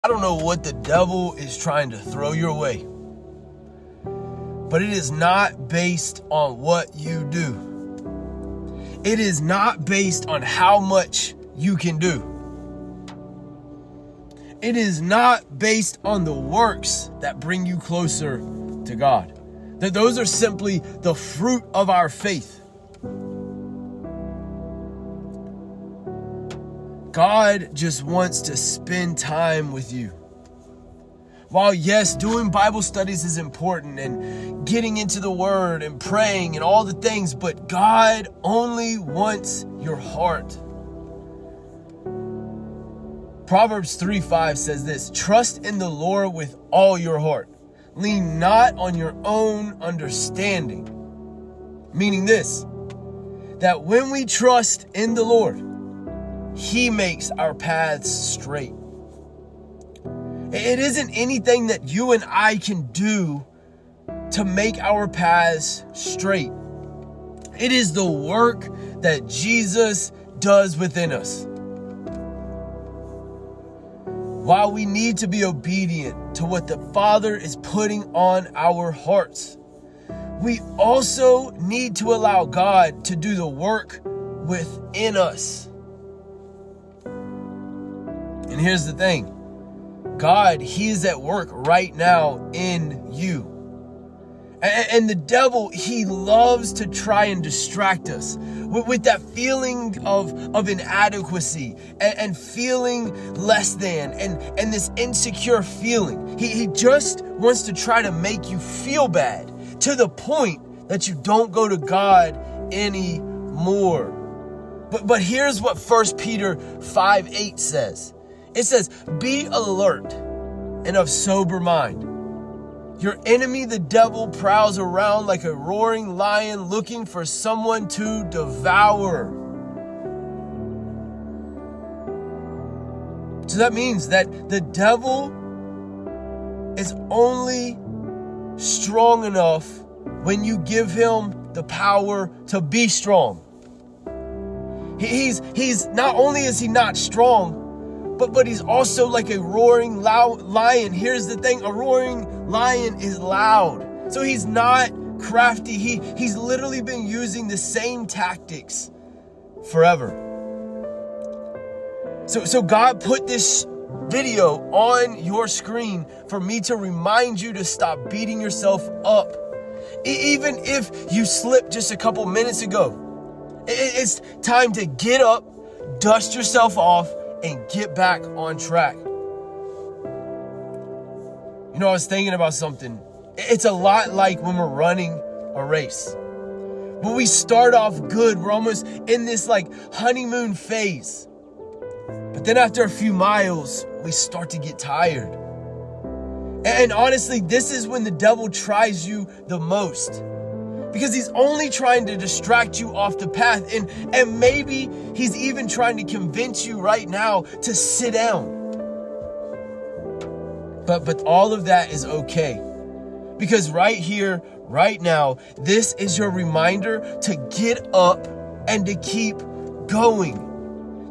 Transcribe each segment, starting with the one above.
I don't know what the devil is trying to throw your way, but it is not based on what you do. It is not based on how much you can do. It is not based on the works that bring you closer to God. That those are simply the fruit of our faith. God just wants to spend time with you. While yes, doing Bible studies is important and getting into the Word and praying and all the things, but God only wants your heart. Proverbs 3:5 says this: trust in the Lord with all your heart. Lean not on your own understanding. Meaning this, that when we trust in the Lord, He makes our paths straight. It isn't anything that you and I can do to make our paths straight. It is the work that Jesus does within us. While we need to be obedient to what the Father is putting on our hearts, we also need to allow God to do the work within us. And here's the thing. God, He is at work right now in you. And the devil, he loves to try and distract us with that feeling of inadequacy and feeling less than and this insecure feeling. He just wants to try to make you feel bad to the point that you don't go to God anymore. But here's what 1 Peter 5:8 says. It says, be alert and of sober mind. Your enemy, the devil, prowls around like a roaring lion looking for someone to devour. So that means that the devil is only strong enough when you give him the power to be strong. He's not only is he not strong, but he's also like a roaring lion. Here's the thing, a roaring lion is loud. So he's not crafty. He's literally been using the same tactics forever. So God put this video on your screen for me to remind you to stop beating yourself up. Even if you slipped just a couple minutes ago, it's time to get up, dust yourself off, and get back on track. You know, I was thinking about something. It's a lot like when we're running a race. When we start off good, we're almost in this like honeymoon phase. But then after a few miles, we start to get tired. And honestly, this is when the devil tries you the most. Because he's only trying to distract you off the path. And maybe he's even trying to convince you right now to sit down. But all of that is okay. Because right here, right now, this is your reminder to get up and to keep going.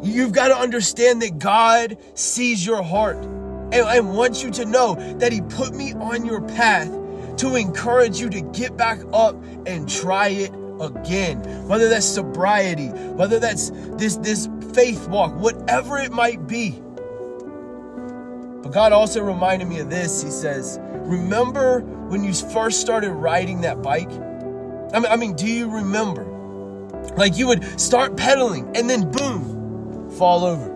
You've got to understand that God sees your heart and wants you to know that He put me on your path to encourage you to get back up and try it again. Whether that's sobriety, whether that's this faith walk, whatever it might be. But God also reminded me of this. He says, remember when you first started riding that bike? I mean, do you remember? Like you would start pedaling and then boom, fall over.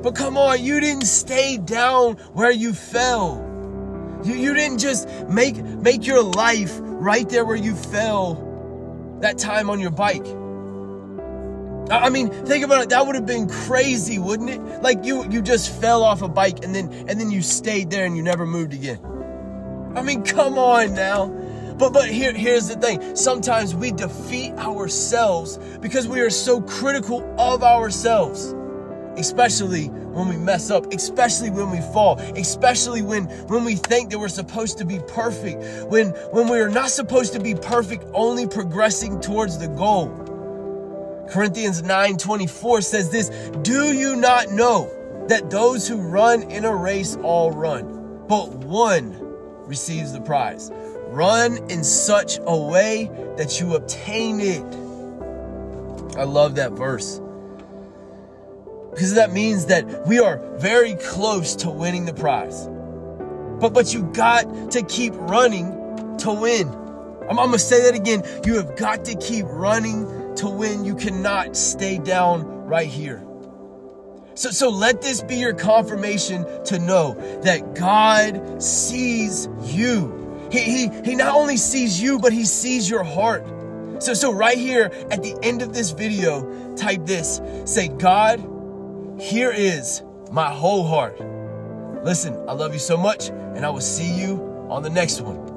But come on, you didn't stay down where you fell. You didn't just make your life right there where you fell that time on your bike. I mean, think about it. That would have been crazy, wouldn't it? Like you just fell off a bike and then you stayed there and you never moved again. I mean, come on now. But here's the thing. Sometimes we defeat ourselves because we are so critical of ourselves. Especially when we mess up, especially when we fall, especially when we think that we're supposed to be perfect, when we are not supposed to be perfect, only progressing towards the goal. Corinthians 9:24 says this, do you not know that those who run in a race all run, but one receives the prize. Run in such a way that you obtain it. I love that verse. Because that means that we are very close to winning the prize. But you got to keep running to win. I'm going to say that again. You have got to keep running to win. You cannot stay down right here. So let this be your confirmation to know that God sees you. He not only sees you, but he sees your heart. So right here at the end of this video, type this. Say, God, here is my whole heart. Listen, I love you so much, and I will see you on the next one.